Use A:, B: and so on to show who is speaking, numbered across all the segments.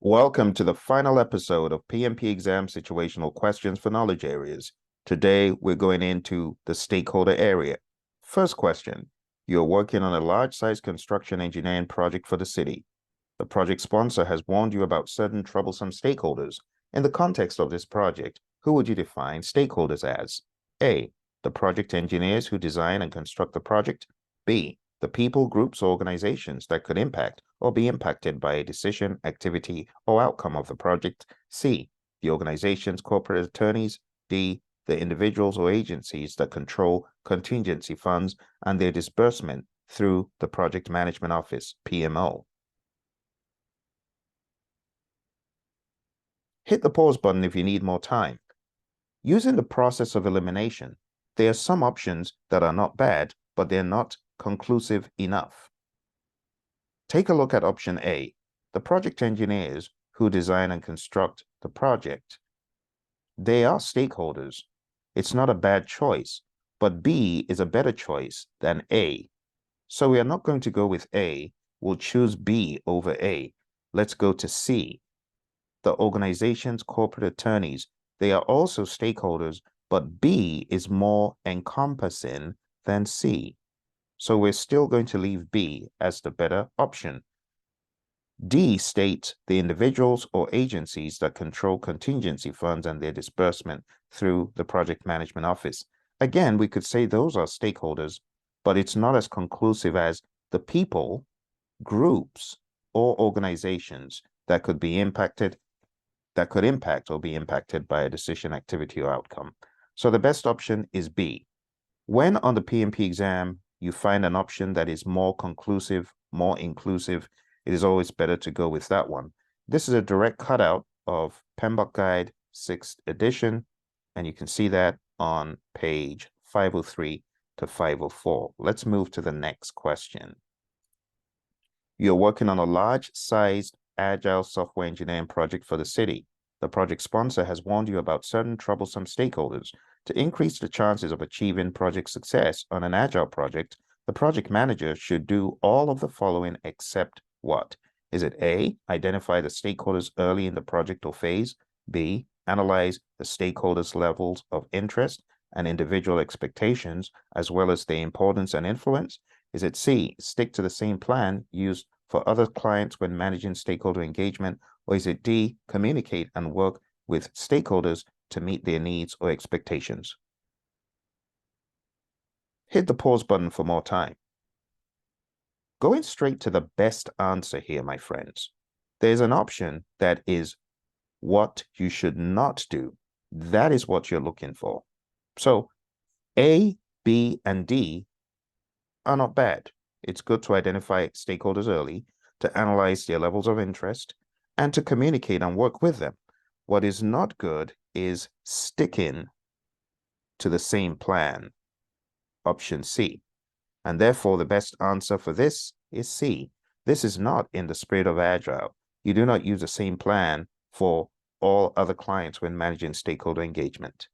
A: Welcome to the final episode of PMP exam situational questions for knowledge areas. Today, we're going into the stakeholder area. First question, you're working on a large-size construction engineering project for the city. The project sponsor has warned you about certain troublesome stakeholders. In the context of this project, who would you define stakeholders as? A, the project engineers who design and construct the project. B, the people, groups, or organizations that could impact or be impacted by a decision, activity, or outcome of the project. C, the organization's corporate attorneys. D, the individuals or agencies that control contingency funds and their disbursement through the Project Management Office, PMO. Hit the pause button if you need more time. Using the process of elimination, there are some options that are not bad, but they're not conclusive enough. Take a look at option A, the project engineers who design and construct the project. They are stakeholders. It's not a bad choice, but B is a better choice than A. So we are not going to go with A. We'll choose B over A. Let's go to C. The organization's corporate attorneys. They are also stakeholders, but B is more encompassing than C. So we're still going to leave B as the better option. D states the individuals or agencies that control contingency funds and their disbursement through the Project Management Office. Again, we could say those are stakeholders, but it's not as conclusive as the people, groups, or organizations that could be impacted, that could impact or be impacted by a decision, activity, or outcome. So the best option is B. When on the PMP exam, you find an option that is more conclusive, more inclusive, it is always better to go with that one. This is a direct cutout of PMBOK Guide 6th edition, and you can see that on page 503 to 504. Let's move to the next question. You're working on a large-sized Agile software engineering project for the city. The project sponsor has warned you about certain troublesome stakeholders. To increase the chances of achieving project success on an Agile project, the project manager should do all of the following except what? Is it A, identify the stakeholders early in the project or phase? B, analyze the stakeholders' levels of interest and individual expectations, as well as their importance and influence? Is it C, stick to the same plan used for other clients when managing stakeholder engagement? Or is it D, communicate and work with stakeholders to meet their needs or expectations? Hit the pause button for more time. Going straight to the best answer here, my friends. There's an option that is what you should not do. That is what you're looking for. So A, B, and D are not bad. It's good to identify stakeholders early, to analyze their levels of interest, and to communicate and work with them. What is not good is sticking to the same plan, option C. And therefore, the best answer for this is C. This is not in the spirit of Agile. You do not use the same plan for all other clients when managing stakeholder engagement.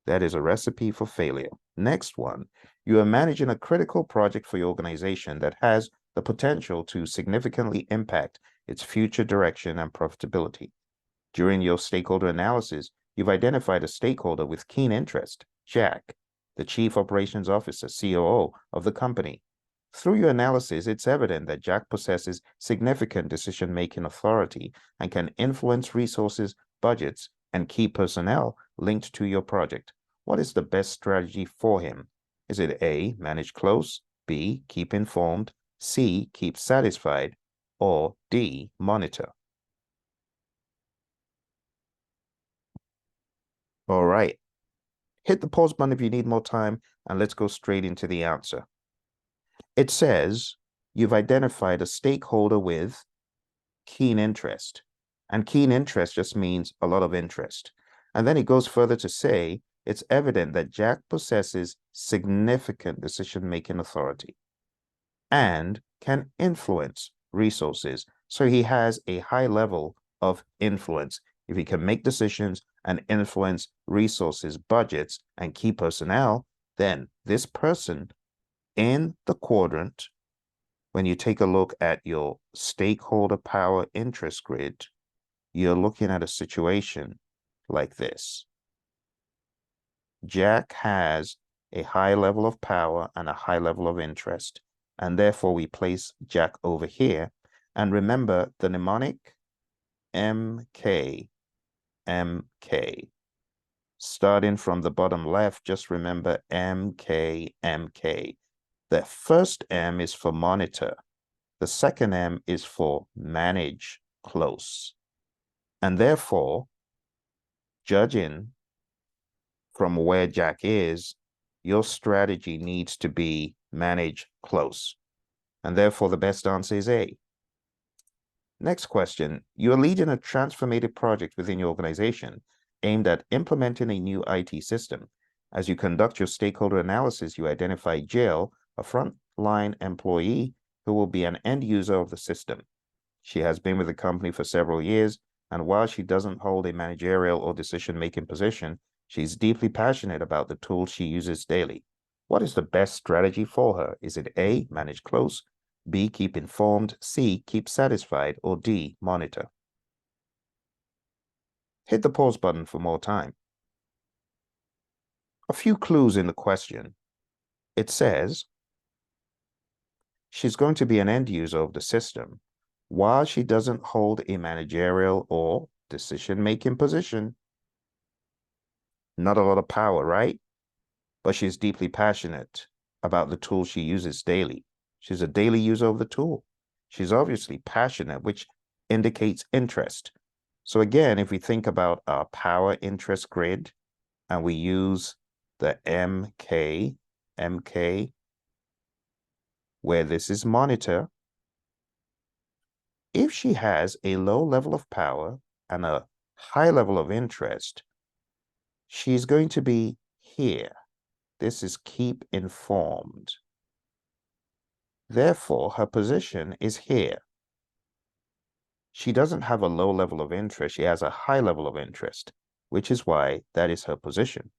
A: That is a recipe for failure. Next one, you are managing a critical project for your organization that has the potential to significantly impact its future direction and profitability. During your stakeholder analysis, you've identified a stakeholder with keen interest, Jack, the Chief Operations Officer, COO of the company. Through your analysis, it's evident that Jack possesses significant decision-making authority and can influence resources, budgets, and key personnel linked to your project. What is the best strategy for him? Is it A, manage close, B, keep informed, C, keep satisfied, or D, monitor? All right. Hit the pause button if you need more time, and let's go straight into the answer. It says you've identified a stakeholder with keen interest, and keen interest just means a lot of interest. And then it goes further to say it's evident that Jack possesses significant decision-making authority and can influence resources. So he has a high level of influence. If he can make decisions and influence resources, budgets, and key personnel, then this person in the quadrant, when you take a look at your stakeholder power interest grid, you're looking at a situation like this. Jack has a high level of power and a high level of interest, and therefore we place Jack over here. And remember the mnemonic MK, MK. Starting from the bottom left, just remember MK, MK. The first M is for monitor. The second M is for manage close. And therefore, judging from where Jack is, your strategy needs to be manage close. And therefore, the best answer is A. Next question. You're leading a transformative project within your organization aimed at implementing a new IT system. As you conduct your stakeholder analysis, you identify Jill, a frontline employee who will be an end user of the system. She has been with the company for several years, and while she doesn't hold a managerial or decision-making position, she's deeply passionate about the tools she uses daily. What is the best strategy for her? Is it A, manage close, B, keep informed, C, keep satisfied, or D, monitor? Hit the pause button for more time. A few clues in the question. It says she's going to be an end user of the system while she doesn't hold a managerial or decision-making position. Not a lot of power, right? But she's deeply passionate about the tool she uses daily. She's a daily user of the tool. She's obviously passionate, which indicates interest. So again, if we think about our power interest grid and we use the MK, where this is monitor, if she has a low level of power and a high level of interest, she's going to be here. This is keep informed. Therefore, her position is here. She doesn't have a low level of interest. She has a high level of interest, which is why that is her position.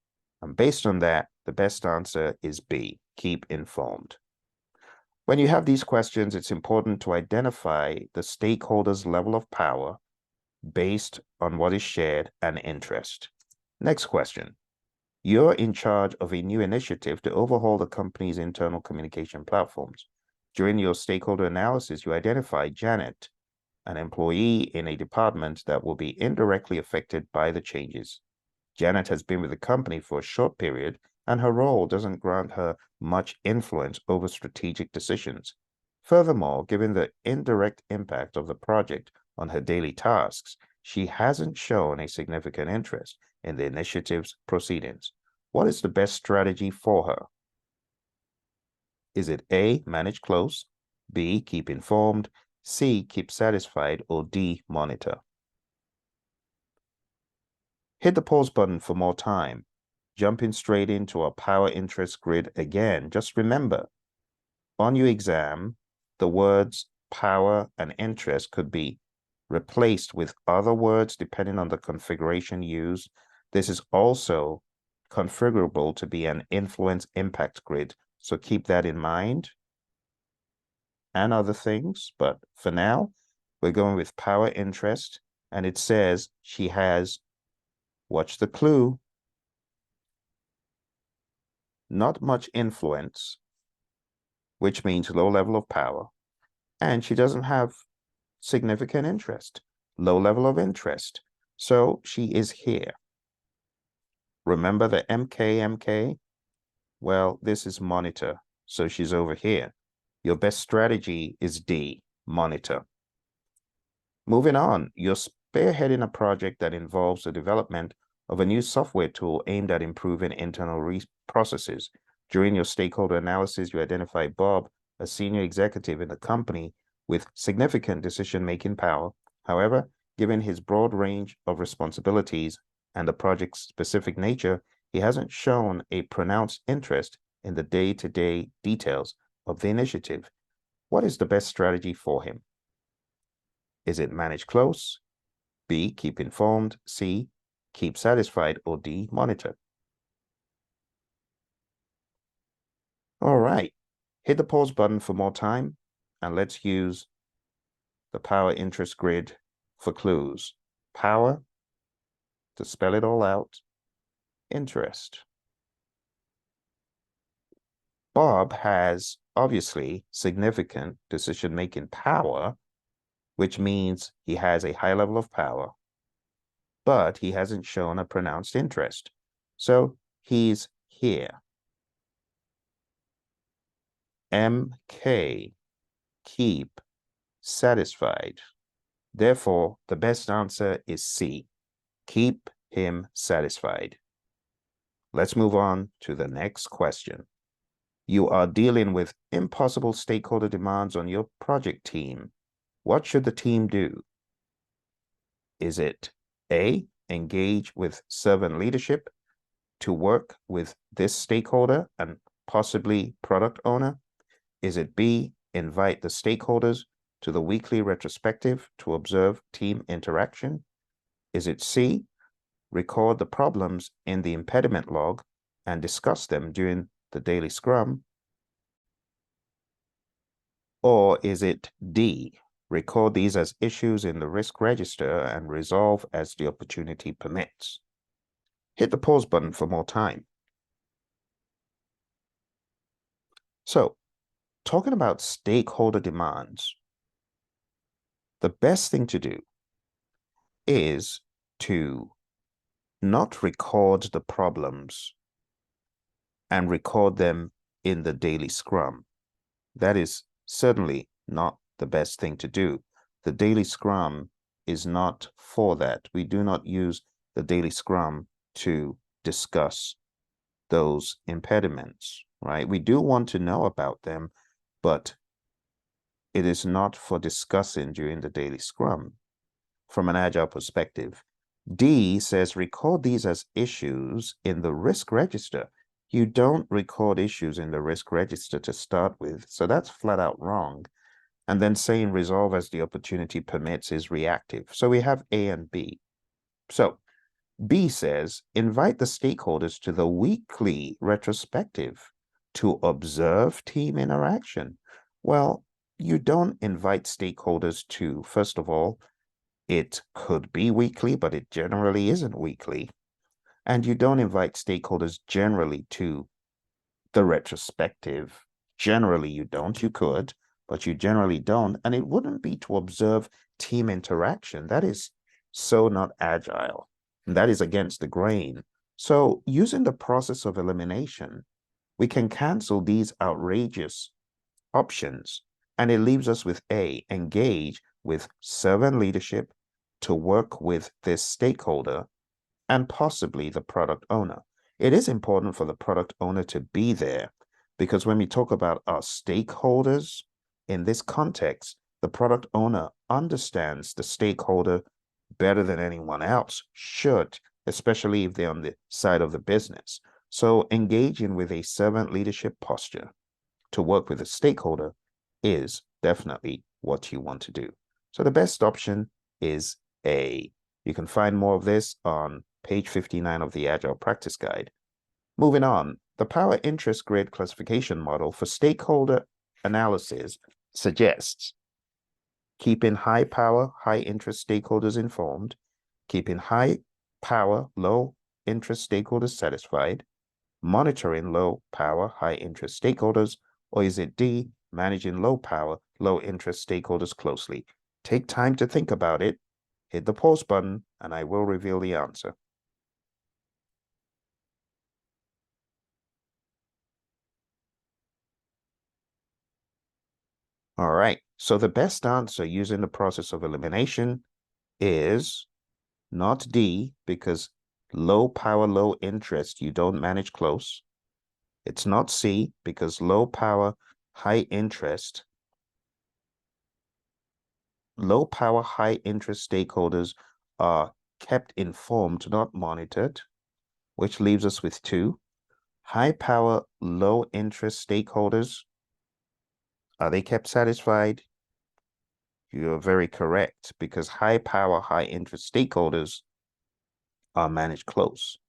A: And based on that, the best answer is B, keep informed. When you have these questions, it's important to identify the stakeholder's level of power based on what is shared and interest. Next question. You're in charge of a new initiative to overhaul the company's internal communication platforms. During your stakeholder analysis, you identify Janet, an employee in a department that will be indirectly affected by the changes. Janet has been with the company for a short period, and her role doesn't grant her much influence over strategic decisions. Furthermore, given the indirect impact of the project on her daily tasks, she hasn't shown a significant interest in the initiative's proceedings. What is the best strategy for her? Is it A, manage close, B, keep informed, C, keep satisfied, or D, monitor? Hit the pause button for more time. Jumping straight into our power interest grid again, just remember, on your exam, the words power and interest could be replaced with other words depending on the configuration used. This is also configurable to be an influence impact grid, so keep that in mind and other things. But for now, we're going with power interest, and it says she has, watch the clue, not much influence, which means low level of power, and she doesn't have significant interest, low level of interest. So she is here. Remember the MK? Well, this is monitor, so she's over here. Your best strategy is D, monitor. Moving on, you're spearheading a project that involves the development of a new software tool aimed at improving internal processes. During your stakeholder analysis, you identify Bob, a senior executive in the company with significant decision-making power. However, given his broad range of responsibilities and the project's specific nature, he hasn't shown a pronounced interest in the day-to-day details of the initiative. What is the best strategy for him? Is it manage close, B, keep informed, C, keep satisfied, or D, monitor? All right, hit the pause button for more time, and let's use the power interest grid for clues. power, to spell it all out, interest. Bob has obviously significant decision-making power, which means he has a high level of power, but he hasn't shown a pronounced interest. So he's here. MK, keep, satisfied. Therefore, the best answer is C. Keep him satisfied. Let's move on to the next question. You are dealing with impossible stakeholder demands on your project team. What should the team do? Is it A, engage with servant leadership to work with this stakeholder and possibly product owner? Is it B, invite the stakeholders to the weekly retrospective to observe team interaction? Is it C, record the problems in the impediment log and discuss them during the daily scrum? Or is it D, record these as issues in the risk register and resolve as the opportunity permits? Hit the pause button for more time. So, talking about stakeholder demands, the best thing to do is to not record the problems and record them in the daily scrum. That is certainly not the best thing to do. The daily scrum is not for that. We do not use the daily scrum to discuss those impediments, right? We do want to know about them, but it is not for discussing during the daily scrum. From an Agile perspective, D says record these as issues in the risk register. You don't record issues in the risk register to start with, so that's flat out wrong. And then saying resolve as the opportunity permits is reactive. So we have A and B. So B says invite the stakeholders to the weekly retrospective to observe team interaction. Well, you don't invite stakeholders to, first of all, it could be weekly, but it generally isn't weekly. And you don't invite stakeholders generally to the retrospective. Generally, you don't. You could, but you generally don't. And it wouldn't be to observe team interaction. That is so not agile. And that is against the grain. So using the process of elimination, we can cancel these outrageous options. And it leaves us with A, engage with servant leadership to work with this stakeholder and possibly the product owner. It is important for the product owner to be there because when we talk about our stakeholders in this context, the product owner understands the stakeholder better than anyone else should, especially if they're on the side of the business. So engaging with a servant leadership posture to work with a stakeholder is definitely what you want to do. So the best option is A. You can find more of this on page 59 of the Agile Practice Guide. Moving on, the power interest grid classification model for stakeholder analysis suggests keeping high power, high interest stakeholders informed, keeping high power, low interest stakeholders satisfied, monitoring low power, high interest stakeholders, or is it D, managing low power, low interest stakeholders closely? Take time to think about it. Hit the pause button and I will reveal the answer. All right, so the best answer using the process of elimination is not D, because low power, low interest, you don't manage close. It's not C, because low power, high interest, low power, high interest stakeholders are kept informed, not monitored, which leaves us with 2. High power, low interest stakeholders, are they kept satisfied? You're very correct, because high power, high interest stakeholders are managed close.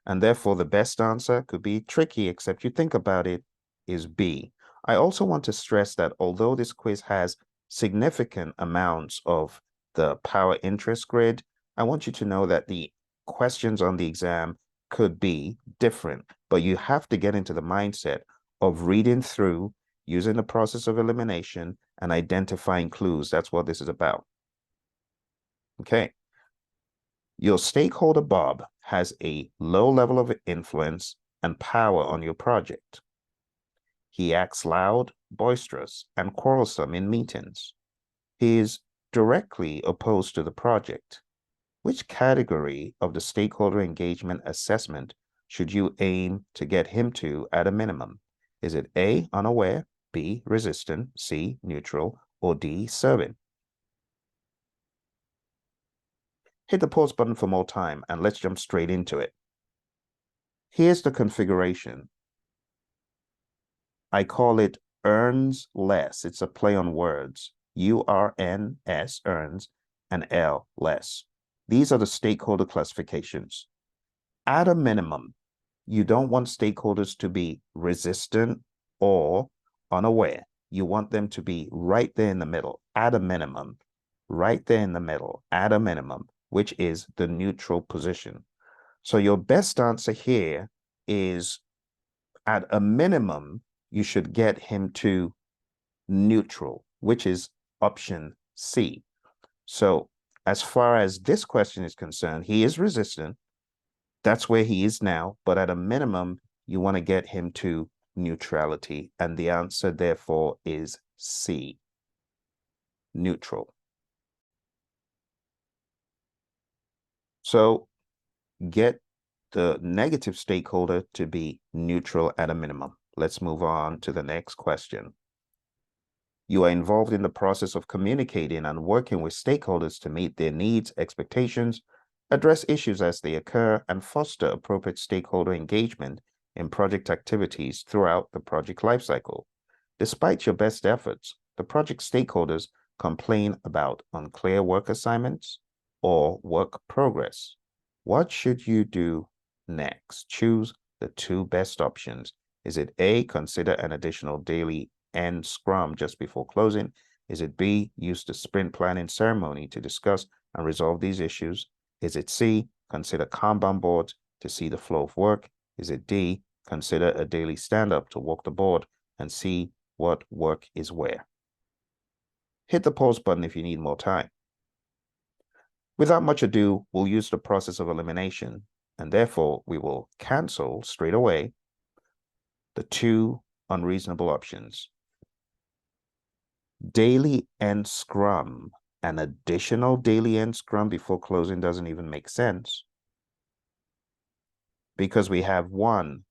A: And therefore, the best answer could be tricky, except you think about it, is B. I also want to stress that although this quiz has significant amounts of the power interest grid, I want you to know that the questions on the exam could be different, but you have to get into the mindset of reading through, using the process of elimination, and identifying clues. That's what this is about. Okay. Your stakeholder, Bob, has a low level of influence and power on your project. He acts loud, boisterous, and quarrelsome in meetings. He is directly opposed to the project. Which category of the stakeholder engagement assessment should you aim to get him to at a minimum? Is it A, unaware, B, resistant, C, neutral, or D, serving? Hit the pause button for more time and let's jump straight into it. Here's the configuration. I call it earns less. It's a play on words. URNS, earns, and L, less. These are the stakeholder classifications. At a minimum, you don't want stakeholders to be resistant or unaware. You want them to be right there in the middle, at a minimum, right there in the middle, at a minimum, which is the neutral position. So your best answer here is at a minimum, you should get him to neutral, which is option C. So as far as this question is concerned, he is resistant. That's where he is now. But at a minimum, you want to get him to neutrality. And the answer, therefore, is C, neutral. So get the negative stakeholder to be neutral at a minimum. Let's move on to the next question. You are involved in the process of communicating and working with stakeholders to meet their needs, expectations, address issues as they occur, and foster appropriate stakeholder engagement in project activities throughout the project lifecycle. Despite your best efforts, the project stakeholders complain about unclear work assignments or work progress. What should you do next? Choose the two best options. Is it A, consider an additional daily end scrum just before closing? Is it B, use the sprint planning ceremony to discuss and resolve these issues? Is it C, consider Kanban boards to see the flow of work? Is it D, consider a daily stand-up to walk the board and see what work is where? Hit the pause button if you need more time. Without much ado, we'll use the process of elimination, and therefore we will cancel straight away the two unreasonable options. Daily end scrum, an additional daily end scrum before closing doesn't even make sense because we have one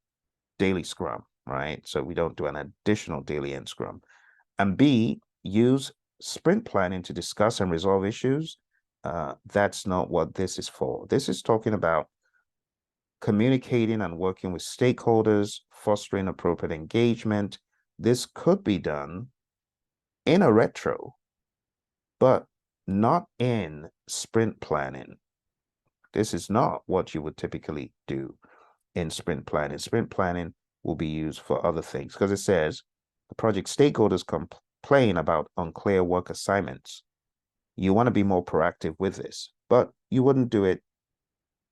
A: daily scrum, right? So we don't do an additional daily end scrum. And B, use sprint planning to discuss and resolve issues. That's not what this is for. This is talking about communicating and working with stakeholders, fostering appropriate engagement. This could be done in a retro, but not in sprint planning. This is not what you would typically do in sprint planning. Sprint planning will be used for other things because it says the project stakeholders complain about unclear work assignments. You want to be more proactive with this, but you wouldn't do it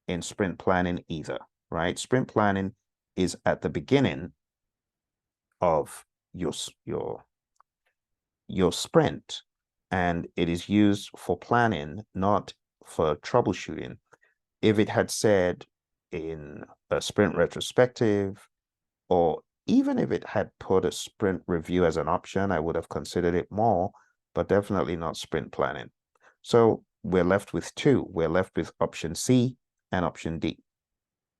A: in sprint planning either, right? Sprint planning is at the beginning of your sprint, and it is used for planning, not for troubleshooting. If it had said in a sprint retrospective, or even if it had put a sprint review as an option, I would have considered it more, but definitely not sprint planning. So we're left with two. We're left with option C and option D.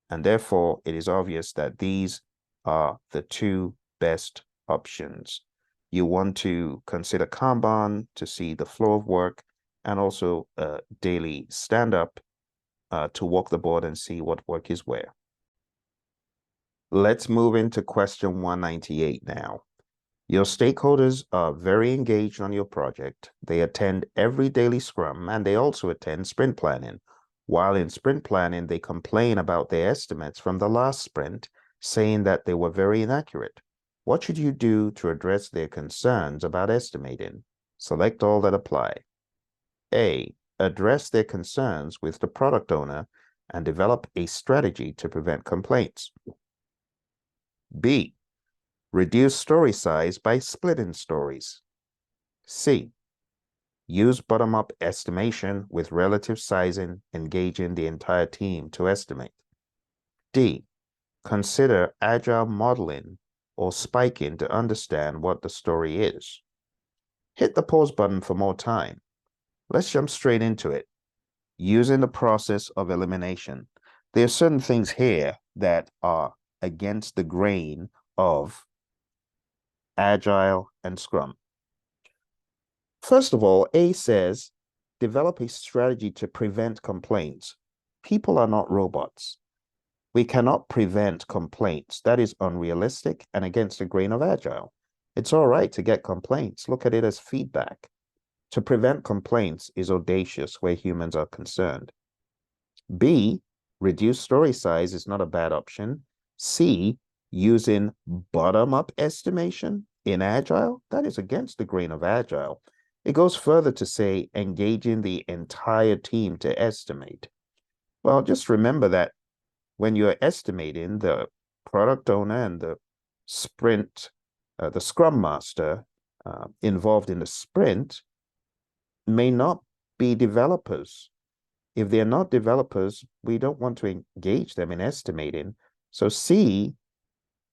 A: And therefore, it is obvious that these are the two best options. You want to consider Kanban to see the flow of work, and also a daily stand-up to walk the board and see what work is where. Let's move into question 198 now. Your stakeholders are very engaged on your project. They attend every daily scrum, and they also attend sprint planning. While in sprint planning, they complain about their estimates from the last sprint, saying that they were very inaccurate. What should you do to address their concerns about estimating? Select all that apply. A, address their concerns with the product owner and develop a strategy to prevent complaints. B, reduce story size by splitting stories. C, use bottom-up estimation with relative sizing, engaging the entire team to estimate. D, consider agile modeling or spiking to understand what the story is. Hit the pause button for more time. Let's jump straight into it. Using the process of elimination. There are certain things here that are against the grain of Agile and Scrum. First of all, A says, develop a strategy to prevent complaints. People are not robots. We cannot prevent complaints. That is unrealistic and against the grain of Agile. It's all right to get complaints. Look at it as feedback. To prevent complaints is audacious where humans are concerned. B, reduce story size is not a bad option. C, using bottom-up estimation in Agile, that is against the grain of Agile. It goes further to say engaging the entire team to estimate. Well, just remember that when you're estimating, the product owner and the sprint, the scrum master involved in the sprint may not be developers. If they're not developers, we don't want to engage them in estimating. So C,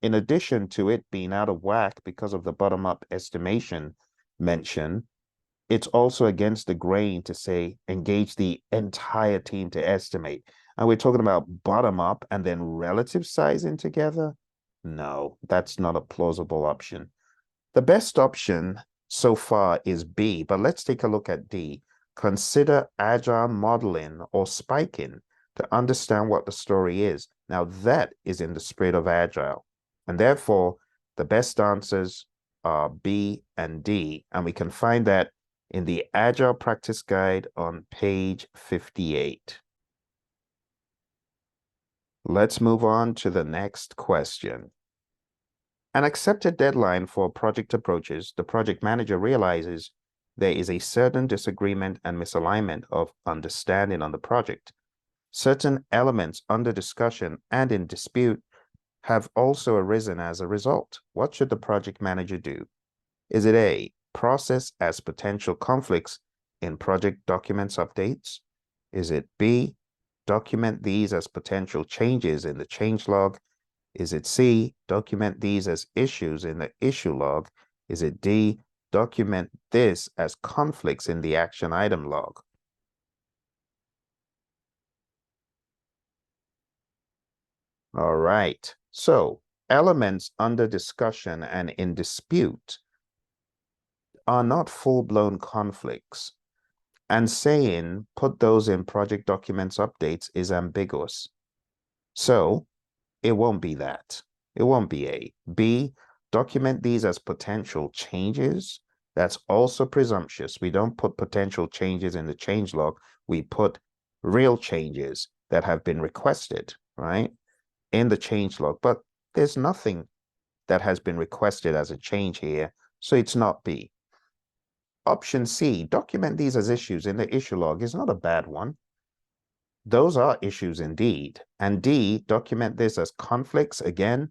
A: in addition to it being out of whack because of the bottom-up estimation mention, it's also against the grain to say engage the entire team to estimate. And we're talking about bottom-up and then relative sizing together? No, that's not a plausible option. The best option so far is B, but let's take a look at D. Consider agile modeling or spiking to understand what the story is. Now that is in the spirit of Agile. And therefore, the best answers are B and D. And we can find that in the Agile Practice Guide on page 58. Let's move on to the next question. An accepted deadline for project approaches, the project manager realizes there is a certain disagreement and misalignment of understanding on the project. Certain elements under discussion and in dispute have also arisen as a result. What should the project manager do? Is it A, process as potential conflicts in project documents updates? Is it B, document these as potential changes in the change log? Is it C, document these as issues in the issue log? Is it D, document this as conflicts in the action item log? All right, so elements under discussion and in dispute are not full-blown conflicts, and saying put those in project documents updates is ambiguous. So it won't be that. It won't be A. B, document these as potential changes. That's also presumptuous. We don't put potential changes in the change log. We put real changes that have been requested, right, in the change log. But there's nothing that has been requested as a change here, so it's not B. Option C, document these as issues in the issue log, is not a bad one. Those are issues indeed. And D, document this as conflicts. Again,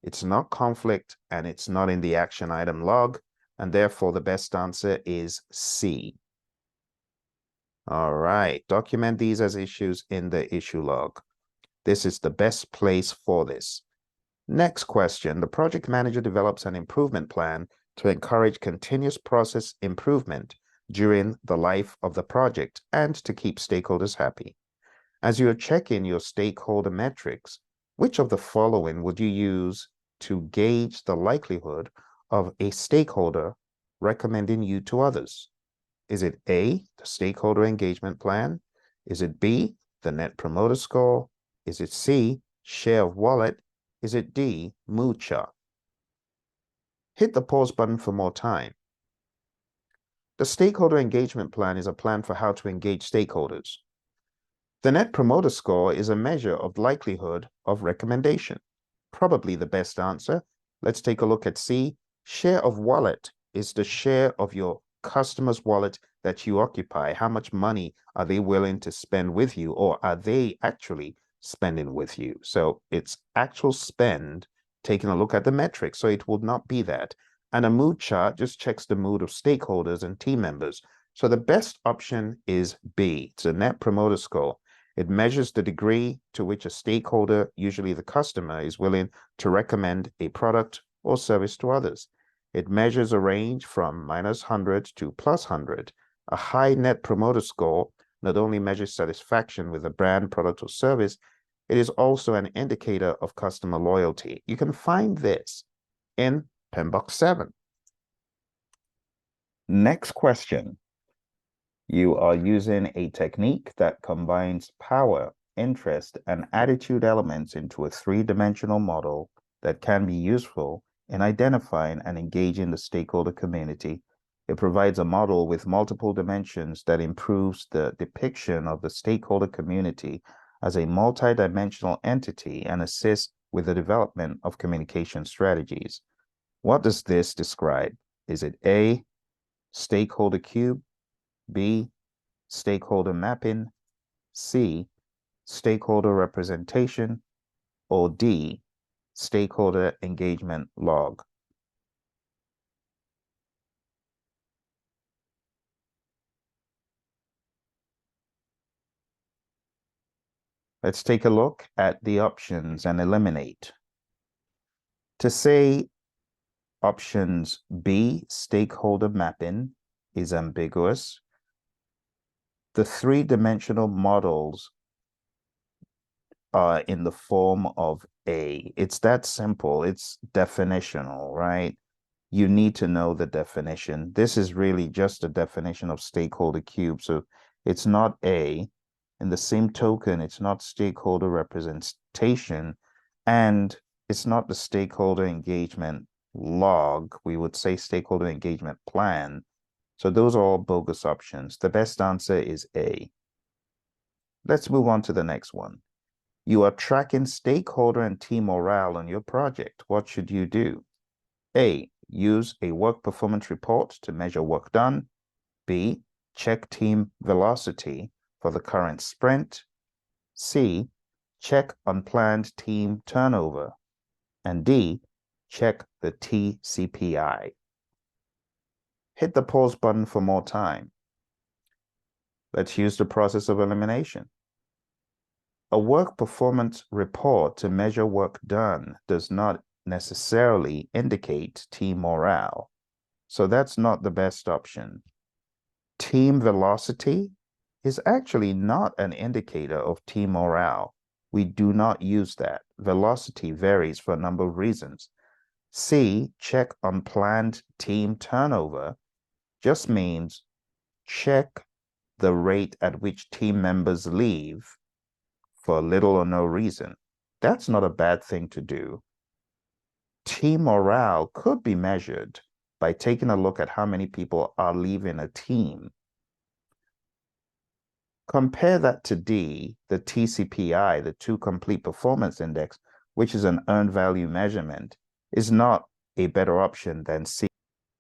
A: it's not conflict and it's not in the action item log. And therefore, the best answer is C. All right, document these as issues in the issue log. This is the best place for this. Next question, the project manager develops an improvement plan to encourage continuous process improvement during the life of the project and to keep stakeholders happy. As you're checking your stakeholder metrics, which of the following would you use to gauge the likelihood of a stakeholder recommending you to others? Is it A, the stakeholder engagement plan? Is it B, the net promoter score? Is it C, share of wallet? Is it D, mood chart? Hit the pause button for more time. The stakeholder engagement plan is a plan for how to engage stakeholders. The net promoter score is a measure of likelihood of recommendation. Probably the best answer. Let's take a look at C. Share of wallet is the share of your customer's wallet that you occupy, how much money are they willing to spend with you, or are they actually spending with you? So it's actual spend, taking a look at the metrics. So it would not be that. And a mood chart just checks the mood of stakeholders and team members. So the best option is B. It's a net promoter score. It measures the degree to which a stakeholder, usually the customer, is willing to recommend a product or service to others. It measures a range from -100 to +100. A high net promoter score not only measures satisfaction with a brand, product, or service, it is also an indicator of customer loyalty. You can find this in PMBOK 7. Next question. You are using a technique that combines power, interest, and attitude elements into a three-dimensional model that can be useful in identifying and engaging the stakeholder community. It provides a model with multiple dimensions that improves the depiction of the stakeholder community as a multidimensional entity and assists with the development of communication strategies. What does this describe? Is it A, stakeholder cube, B, stakeholder mapping, C, stakeholder representation, or D, stakeholder engagement log? Let's take a look at the options and eliminate. To say options B, stakeholder mapping, is ambiguous, the three-dimensional models are in the form of A. It's that simple. It's definitional, right? You need to know the definition. This is really just a definition of stakeholder cube. So it's not A. In the same token, it's not stakeholder representation, and it's not the stakeholder engagement log. We would say stakeholder engagement plan. So those are all bogus options. The best answer is A. Let's move on to the next one. You are tracking stakeholder and team morale on your project. What should you do? A, use a work performance report to measure work done. B, check team velocity for the current sprint. C, check unplanned team turnover. And D, check the TCPI. Hit the pause button for more time. Let's use the process of elimination. A work performance report to measure work done does not necessarily indicate team morale. So that's not the best option. Team velocity is actually not an indicator of team morale. We do not use that. Velocity varies for a number of reasons. C, check unplanned team turnover, just means check the rate at which team members leave for little or no reason. That's not a bad thing to do. Team morale could be measured by taking a look at how many people are leaving a team. Compare that to D, the TCPI, the Two Complete Performance Index, which is an earned value measurement, is not a better option than C.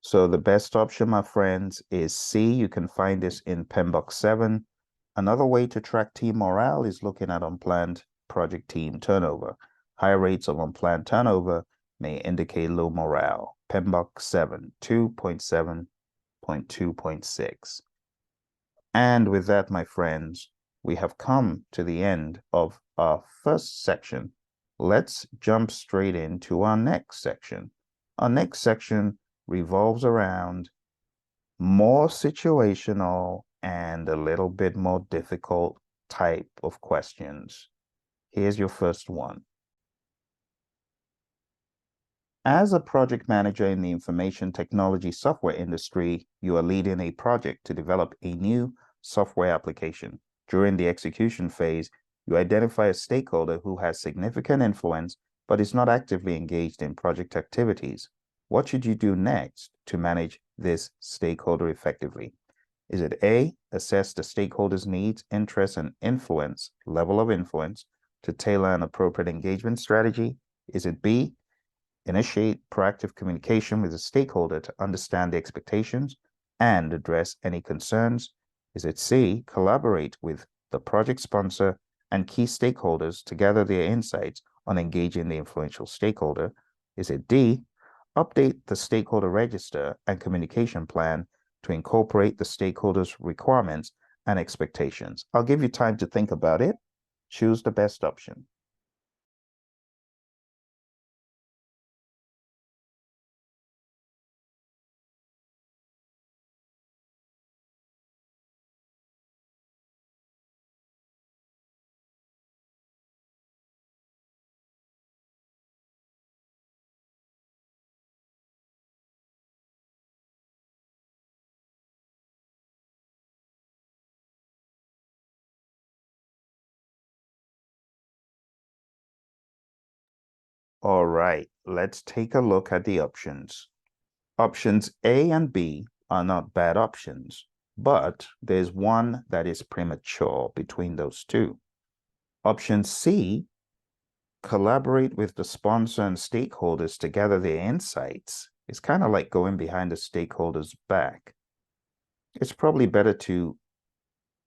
A: So the best option, my friends, is C. You can find this in PMBOK 7. Another way to track team morale is looking at unplanned project team turnover. High rates of unplanned turnover may indicate low morale. PMBOK 7, 2.7.2.6. And with that, my friends, we have come to the end of our first section. Let's jump straight into our next section. Our next section revolves around more situational and a little bit more difficult type of questions. Here's your first one. As a project manager in the information technology software industry, you are leading a project to develop a new software application. During the execution phase, you identify a stakeholder who has significant influence but is not actively engaged in project activities. What should you do next to manage this stakeholder effectively? Is it A, assess the stakeholder's needs, interests, and level of influence to tailor an appropriate engagement strategy? Is it B, initiate proactive communication with the stakeholder to understand the expectations and address any concerns? Is it C, collaborate with the project sponsor and key stakeholders to gather their insights on engaging the influential stakeholder? Is it D, update the stakeholder register and communication plan to incorporate the stakeholders' requirements and expectations? I'll give you time to think about it. Choose the best option. All right, let's take a look at the options. Options A and B are not bad options, but there's one that is premature between those two. Option C, collaborate with the sponsor and stakeholders to gather their insights. It's kind of like going behind the stakeholders' back. It's probably better to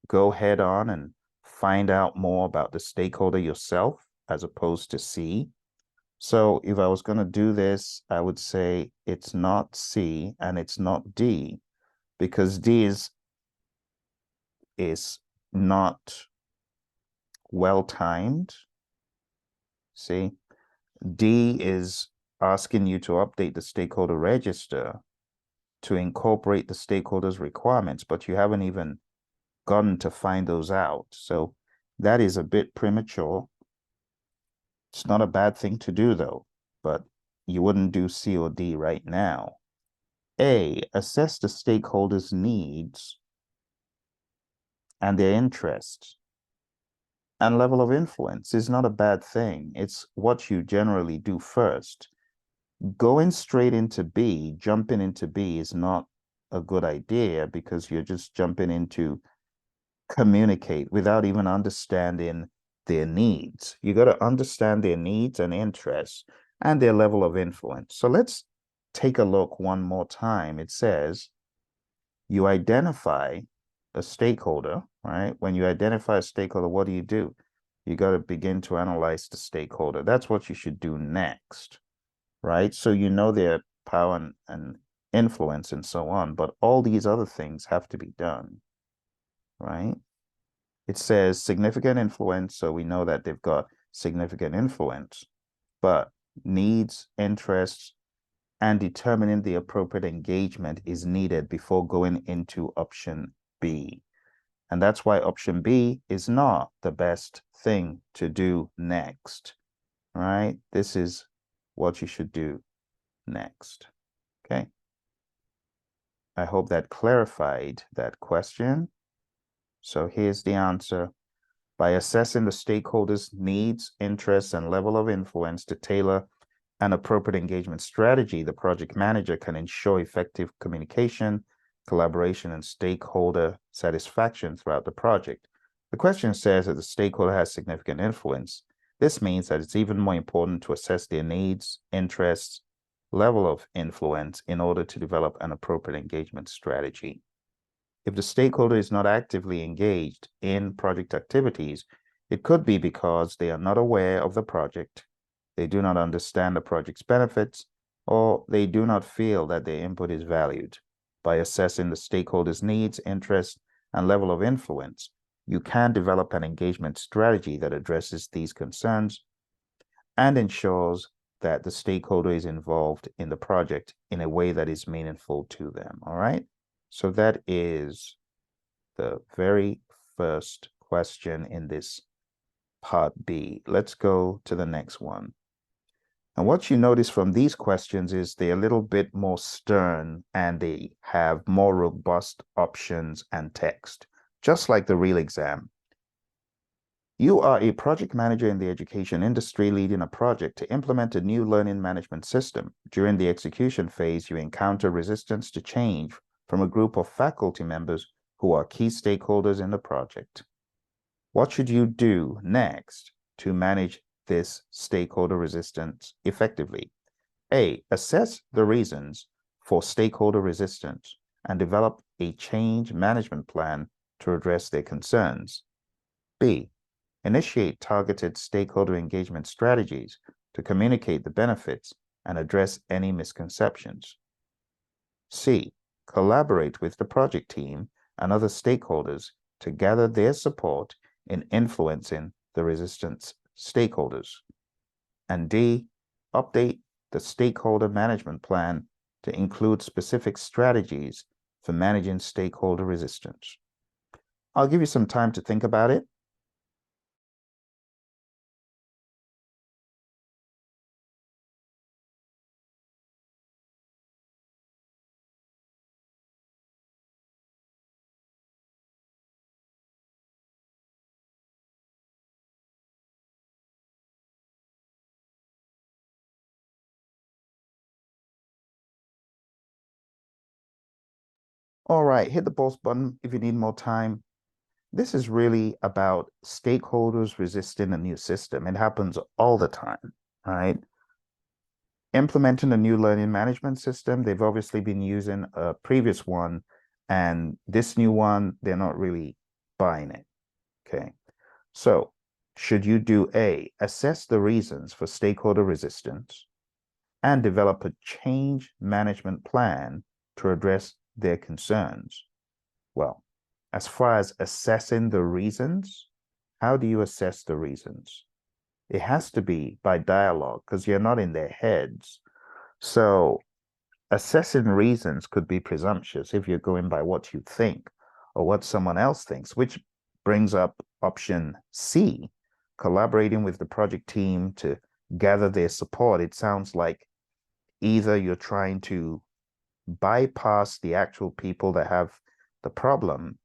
A: go head on and find out more about the stakeholder yourself as opposed to C. So if I was going to do this, I would say it's not C and it's not D, because D is not well timed. See, D is asking you to update the stakeholder register to incorporate the stakeholders' requirements, but you haven't even gotten to find those out. So that is a bit premature. It's not a bad thing to do, though, but you wouldn't do C or D right now. A, assess the stakeholders' needs and their interests and level of influence is not a bad thing. It's what you generally do first. Going straight into B, jumping into B is not a good idea because you're just jumping into communicate without even understanding their needs. You got to understand their needs and interests and their level of influence. So let's take a look one more time. It says you identify a stakeholder, right? When you identify a stakeholder, what do? You got to begin to analyze the stakeholder. That's what you should do next, right? So you know their power and influence and so on, but all these other things have to be done, right? It says significant influence, so we know that they've got significant influence, but needs, interests, and determining the appropriate engagement is needed before going into option B. And that's why option B is not the best thing to do next, right? This is what you should do next, okay? I hope that clarified that question. So here's the answer. By assessing the stakeholders' needs, interests, and level of influence to tailor an appropriate engagement strategy, the project manager can ensure effective communication, collaboration, and stakeholder satisfaction throughout the project. The question says that the stakeholder has significant influence. This means that it's even more important to assess their needs, interests, level of influence in order to develop an appropriate engagement strategy. If the stakeholder is not actively engaged in project activities, it could be because they are not aware of the project, they do not understand the project's benefits, or they do not feel that their input is valued. By assessing the stakeholder's needs, interests, and level of influence, you can develop an engagement strategy that addresses these concerns and ensures that the stakeholder is involved in the project in a way that is meaningful to them, all right? So that is the very first question in this part B. Let's go to the next one. And what you notice from these questions is they're a little bit more stern and they have more robust options and text, just like the real exam. You are a project manager in the education industry leading a project to implement a new learning management system. During the execution phase, you encounter resistance to change from a group of faculty members who are key stakeholders in the project. What should you do next to manage this stakeholder resistance effectively? A, assess the reasons for stakeholder resistance and develop a change management plan to address their concerns. B, initiate targeted stakeholder engagement strategies to communicate the benefits and address any misconceptions. C, collaborate with the project team and other stakeholders to gather their support in influencing the resistance stakeholders. And D, update the stakeholder management plan to include specific strategies for managing stakeholder resistance. I'll give you some time to think about it. All right, hit the pause button if you need more time. This is really about stakeholders resisting a new system. It happens all the time, right? Implementing a new learning management system, they've obviously been using a previous one, and this new one, they're not really buying it, okay? So should you do A, assess the reasons for stakeholder resistance and develop a change management plan to address their concerns? Well, as far as assessing the reasons, how do you assess the reasons? It has to be by dialogue because you're not in their heads. So assessing reasons could be presumptuous if you're going by what you think or what someone else thinks, which brings up option C, collaborating with the project team to gather their support. It sounds like either you're trying to bypass the actual people that have the problem,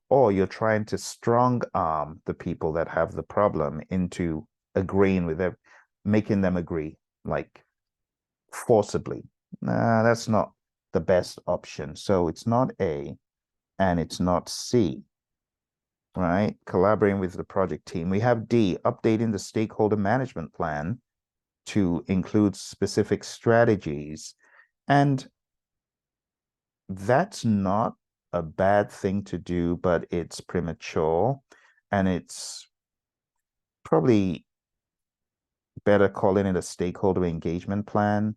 A: or you're trying to strong arm the people that have the problem into agreeing with them, making them agree, like forcibly. Nah, that's not the best option. So it's not A and it's not C, right? Collaborating with the project team. We have D, updating the stakeholder management plan to include specific strategies. And that's not a bad thing to do, but it's premature and it's probably better calling it a stakeholder engagement plan.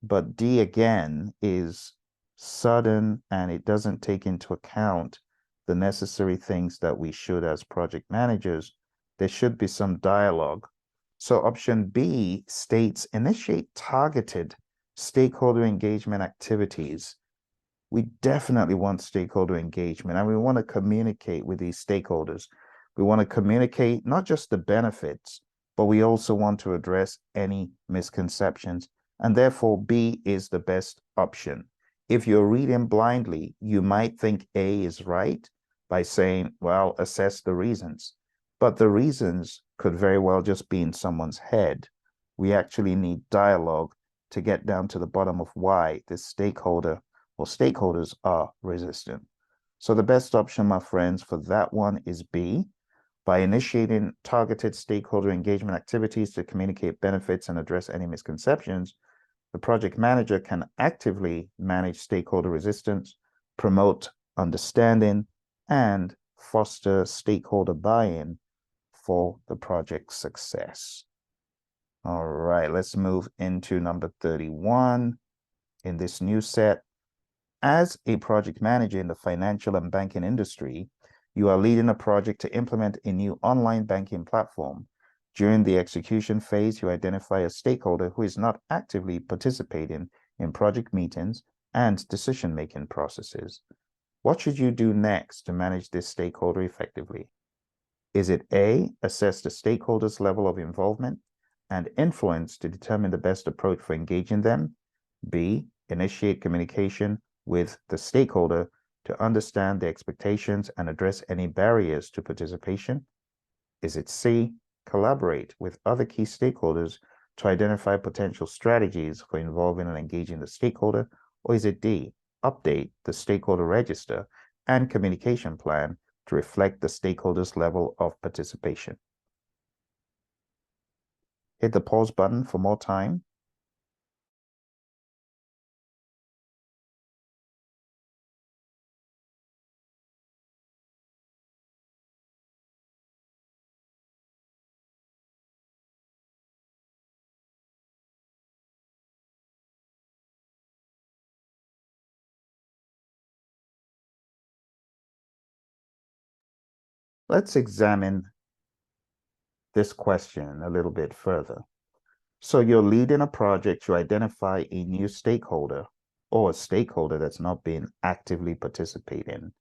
A: But D again is sudden and it doesn't take into account the necessary things that we should as project managers. There should be some dialogue. So option B states initiate targeted stakeholder engagement activities. We definitely want stakeholder engagement and we want to communicate with these stakeholders. We want to communicate not just the benefits, but we also want to address any misconceptions. And therefore, B is the best option. If you're reading blindly, you might think A is right by saying, well, assess the reasons. But the reasons could very well just be in someone's head. We actually need dialogue to get down to the bottom of why this stakeholder or stakeholders are resistant. So the best option, my friends, for that one is B. By initiating targeted stakeholder engagement activities to communicate benefits and address any misconceptions, the project manager can actively manage stakeholder resistance, promote understanding, and foster stakeholder buy-in for the project's success. All right, let's move into number 31 in this new set. As a project manager in the financial and banking industry, you are leading a project to implement a new online banking platform. During the execution phase, you identify a stakeholder who is not actively participating in project meetings and decision-making processes. What should you do next to manage this stakeholder effectively? Is it A, assess the stakeholder's level of involvement and influence to determine the best approach for engaging them? B, initiate communication with the stakeholder to understand the expectations and address any barriers to participation? Is it C, collaborate with other key stakeholders to identify potential strategies for involving and engaging the stakeholder? Or is it D, update the stakeholder register and communication plan to reflect the stakeholders' level of participation? Hit the pause button for more time. Let's examine this question a little bit further. So you're leading a project to identify a new stakeholder or a stakeholder that's not been actively participating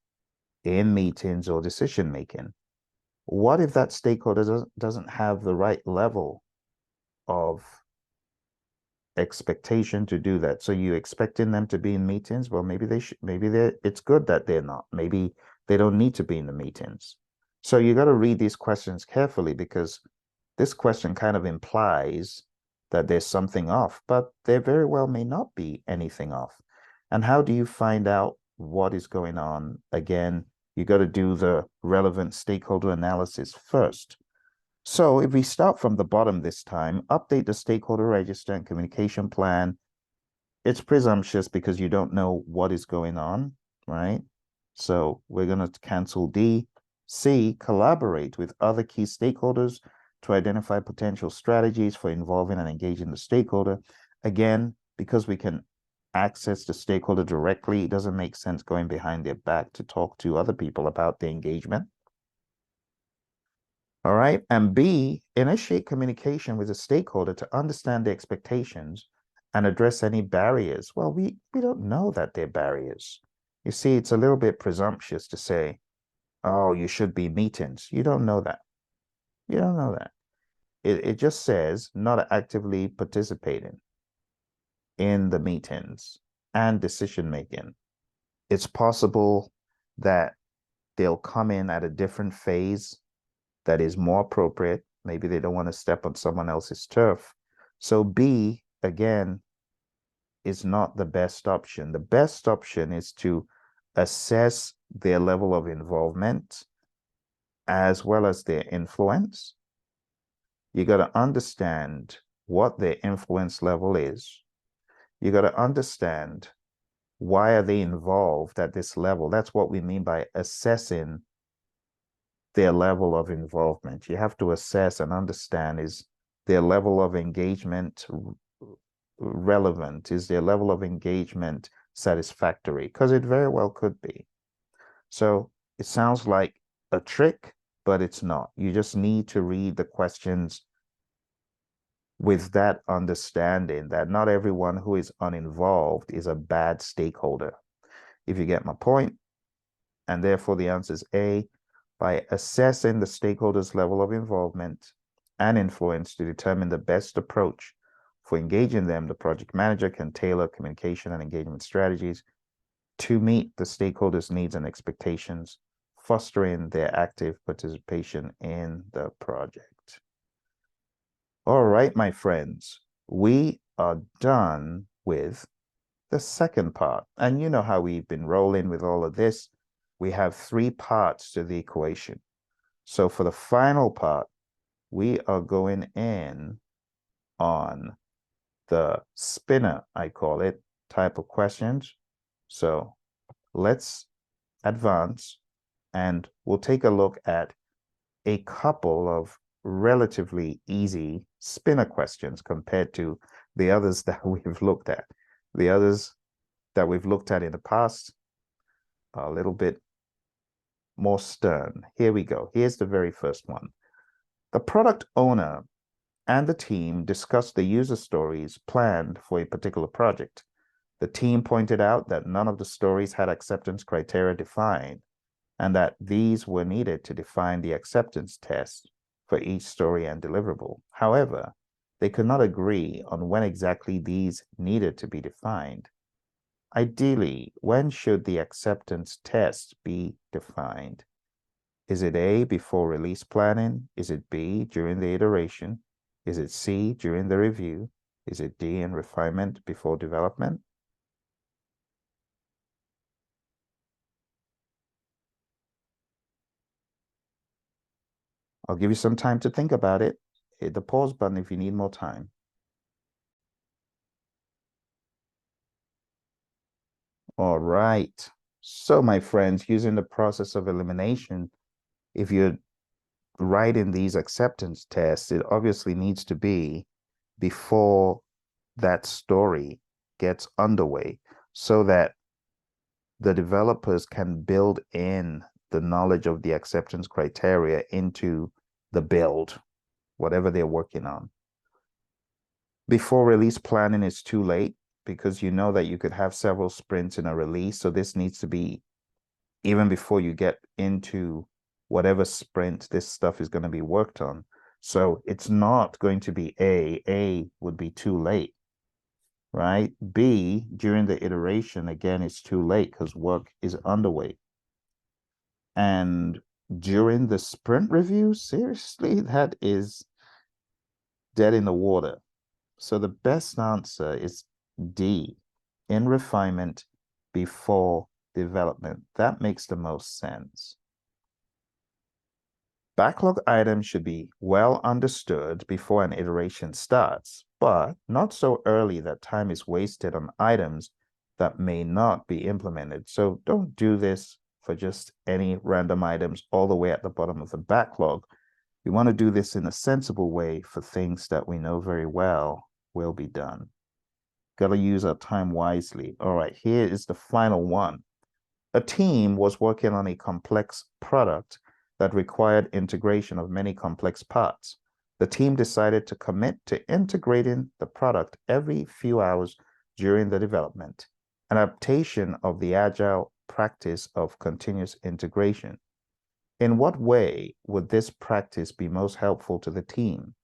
A: in meetings or decision making. What if that stakeholder doesn't have the right level of expectation to do that? So you expecting them to be in meetings? Well, maybe they should, it's good that they're not. Maybe they don't need to be in the meetings. So you got to read these questions carefully, because this question kind of implies that there's something off, but there very well may not be anything off. And how do you find out what is going on? Again, you got to do the relevant stakeholder analysis first. So if we start from the bottom this time, update the stakeholder register and communication plan. It's presumptuous because you don't know what is going on, right? So we're going to cancel D. C, collaborate with other key stakeholders to identify potential strategies for involving and engaging the stakeholder. Again, because we can access the stakeholder directly, it doesn't make sense going behind their back to talk to other people about the engagement. All right. And B, initiate communication with the stakeholder to understand the expectations and address any barriers. Well, we don't know that they're barriers. You see, it's a little bit presumptuous to say, oh, you should be meetings. You don't know that. You don't know that. It just says not actively participating in the meetings and decision making. It's possible that they'll come in at a different phase that is more appropriate. Maybe they don't want to step on someone else's turf. So B, again, is not the best option. The best option is to assess their level of involvement as well as their influence. You got to understand what their influence level is. You got to understand why are they involved at this level. That's what we mean by assessing their level of involvement. You have to assess and understand, is their level of engagement relevant? Is their level of engagement satisfactory? Because it very well could be. So it sounds like a trick, but it's not. You just need to read the questions with that understanding that not everyone who is uninvolved is a bad stakeholder. If you get my point, and therefore the answer is A. By assessing the stakeholders' level of involvement and influence to determine the best approach for engaging them, the project manager can tailor communication and engagement strategies to meet the stakeholders' needs and expectations, fostering their active participation in the project. All right, my friends, we are done with the second part. And you know how we've been rolling with all of this. We have 3 parts to the equation. So for the final part, we are going in on the spinner, I call it, type of questions. So let's advance and we'll take a look at a couple of relatively easy spinner questions compared to the others that we've looked at. The others that we've looked at in the past are a little bit more stern. Here we go. Here's the very first one. The product owner and the team discussed the user stories planned for a particular project. The team pointed out that none of the stories had acceptance criteria defined, and that these were needed to define the acceptance test for each story and deliverable. However, they could not agree on when exactly these needed to be defined. Ideally, when should the acceptance test be defined? Is it A, before release planning? Is it B, during the iteration? Is it C, during the review? Is it D, in refinement before development? I'll give you some time to think about it. Hit the pause button if you need more time. All right. So, my friends, using the process of elimination, if you're writing these acceptance tests, it obviously needs to be before that story gets underway so that the developers can build in the knowledge of the acceptance criteria into the build, whatever they're working on. Before release planning is too late, because you know that you could have several sprints in a release. So this needs to be even before you get into whatever sprint this stuff is going to be worked on. So it's not going to be A. A would be too late, right? B, during the iteration, again, it's too late because work is underway. And during the sprint review, seriously, that is dead in the water. So the best answer is D, in refinement before development. That makes the most sense. Backlog items should be well understood before an iteration starts, but not so early that time is wasted on items that may not be implemented. So don't do this for just any random items all the way at the bottom of the backlog. We want to do this in a sensible way for things that we know very well will be done. Got to use our time wisely. All right, here is the final one. A team was working on a complex product that required integration of many complex parts. The team decided to commit to integrating the product every few hours during the development, an adaptation of the Agile practice of continuous integration. In what way would this practice be most helpful to the team?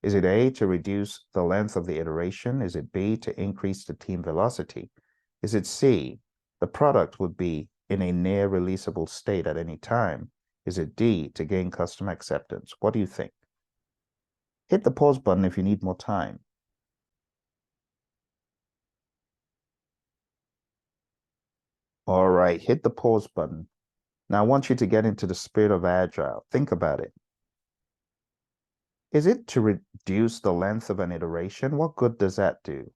A: Is it A, to reduce the length of the iteration? Is it B, to increase the team velocity? Is it C, the product would be in a near releasable state at any time? Is it D, to gain customer acceptance? What do you think? Hit the pause button if you need more time. All right, hit the pause button. Now I want you to get into the spirit of Agile. Think about it. Is it to reduce the length of an iteration? What good does that do?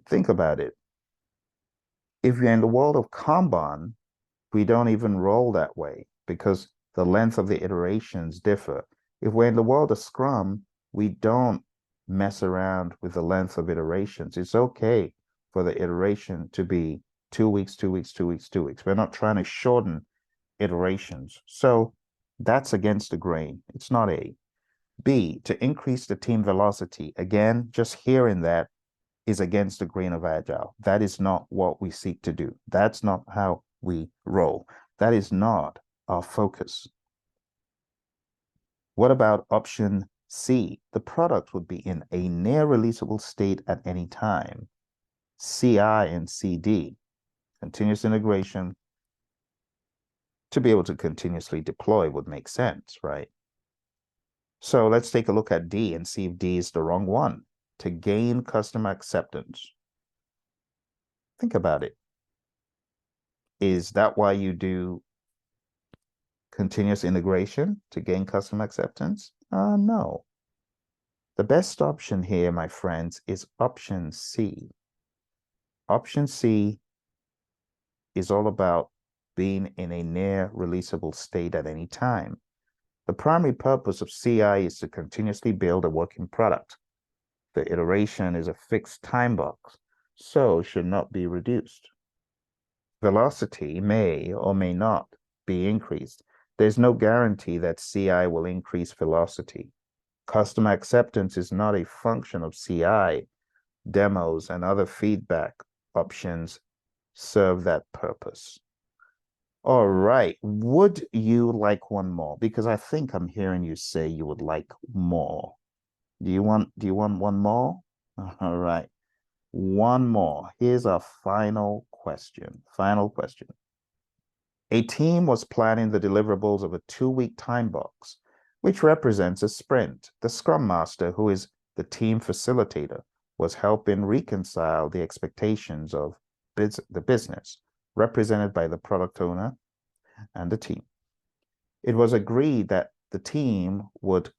A: Think about it. If you're in the world of Kanban, we don't even roll that way because the length of the iterations differ. If we're in the world of Scrum, we don't mess around with the length of iterations. It's okay for the iteration to be 2 weeks, 2 weeks, 2 weeks, 2 weeks. We're not trying to shorten iterations. So that's against the grain. It's not A. B, to increase the team velocity. Again, just hearing that is against the grain of Agile. That is not what we seek to do. That's not how we roll. That is not our focus. What about option C? The product would be in a near releasable state at any time. CI and CD, continuous integration, to be able to continuously deploy would make sense, right? So let's take a look at D and see if D is the wrong one. To gain customer acceptance. Think about it. Is that why you do continuous integration, to gain customer acceptance? No. The best option here, my friends, is option C. Option C is all about being in a near releasable state at any time. The primary purpose of CI is to continuously build a working product. The iteration is a fixed time box, so should not be reduced. Velocity may or may not be increased. There's no guarantee that CI will increase velocity. Customer acceptance is not a function of CI. Demos and other feedback options serve that purpose. All right, would you like one more? Because I think I'm hearing you say you would like more. Do you want one more? All right. One more. Here's our final question. Final question. A team was planning the deliverables of a 2-week time box, which represents a sprint. The Scrum Master, who is the team facilitator, was helping reconcile the expectations of the business, represented by the product owner and the team. It was agreed that the team would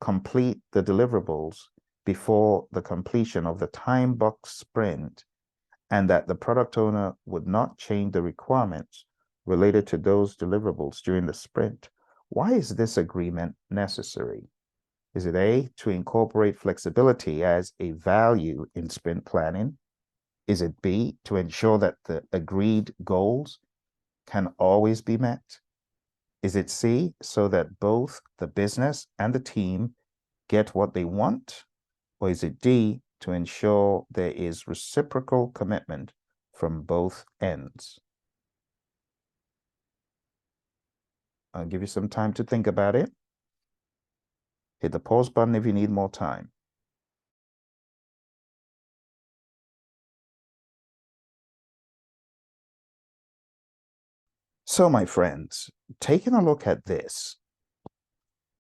A: complete the deliverables before the completion of the time box sprint, and that the product owner would not change the requirements related to those deliverables during the sprint. Why is this agreement necessary? Is it A, to incorporate flexibility as a value in sprint planning? Is it B, to ensure that the agreed goals can always be met? Is it C, so that both the business and the team get what they want? Or is it D, to ensure there is reciprocal commitment from both ends? I'll give you some time to think about it. Hit the pause button if you need more time. So, my friends, taking a look at this,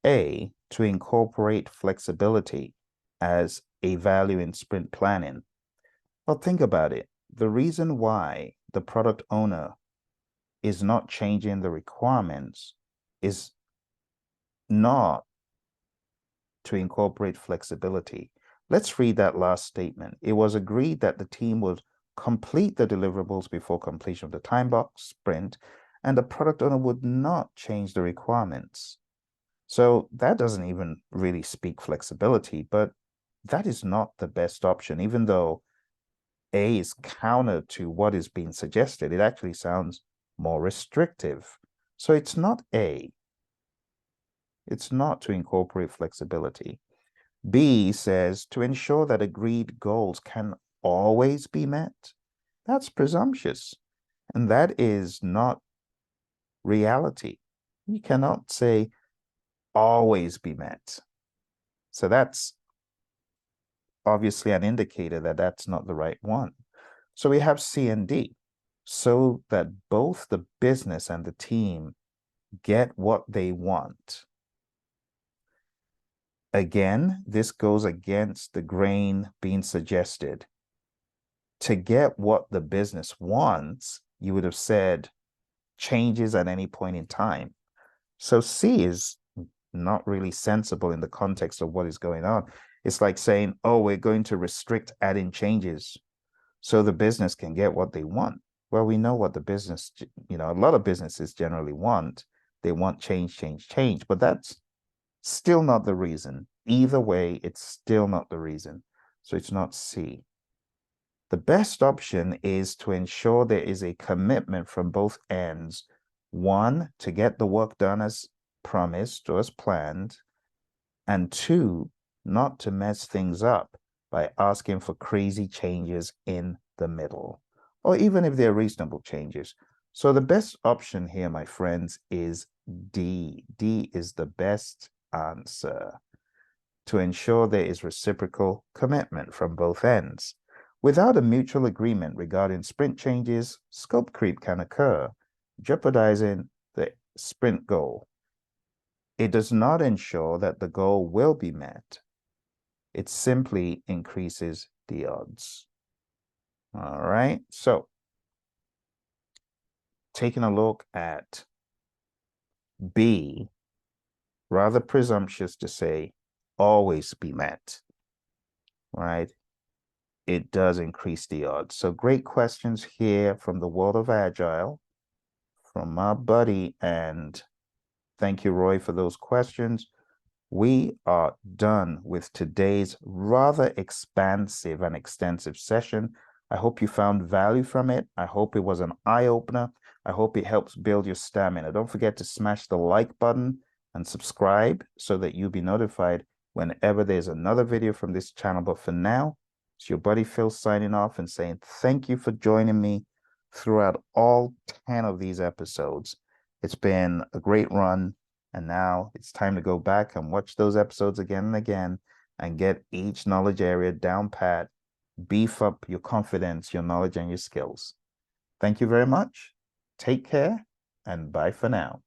A: A, to incorporate flexibility as a value in sprint planning. Well, think about it. The reason why the product owner is not changing the requirements is not to incorporate flexibility. Let's read that last statement. It was agreed that the team would complete the deliverables before completion of the time box sprint, and the product owner would not change the requirements. So that doesn't even really speak flexibility, but that is not the best option. Even though A is counter to what is being suggested, it actually sounds more restrictive. So it's not A. It's not to incorporate flexibility. B says to ensure that agreed goals can always be met. That's presumptuous, and that is not reality. You cannot say always be met. So that's obviously an indicator that that's not the right one. So we have C and D, so that both the business and the team get what they want. Again, this goes against the grain being suggested. To get what the business wants, you would have said changes at any point in time. So C is not really sensible in the context of what is going on. It's like saying, oh, we're going to restrict adding changes so the business can get what they want. Well, we know what the business, a lot of businesses generally want. They want change, change, change, but that's still not the reason. Either way, it's still not the reason. So it's not C. The best option is to ensure there is a commitment from both ends. One, to get the work done as promised or as planned. And two, not to mess things up by asking for crazy changes in the middle, or even if they're reasonable changes. So the best option here, my friends, is D. D is the best answer. To ensure there is reciprocal commitment from both ends. Without a mutual agreement regarding sprint changes, scope creep can occur, jeopardizing the sprint goal. It does not ensure that the goal will be met. It simply increases the odds. All right, so taking a look at B, rather presumptuous to say always be met, right? It does increase the odds. So great questions here from the world of Agile, from my buddy, and thank you, Roy, for those questions. We are done with today's rather expansive and extensive session. I hope you found value from it. I hope it was an eye-opener. I hope it helps build your stamina. Don't forget to smash the like button and subscribe so that you'll be notified whenever there's another video from this channel. But for now, it's your buddy Phil signing off and saying thank you for joining me throughout all 10 of these episodes. It's been a great run, and now it's time to go back and watch those episodes again and again and get each knowledge area down pat, beef up your confidence, your knowledge, and your skills. Thank you very much. Take care, and bye for now.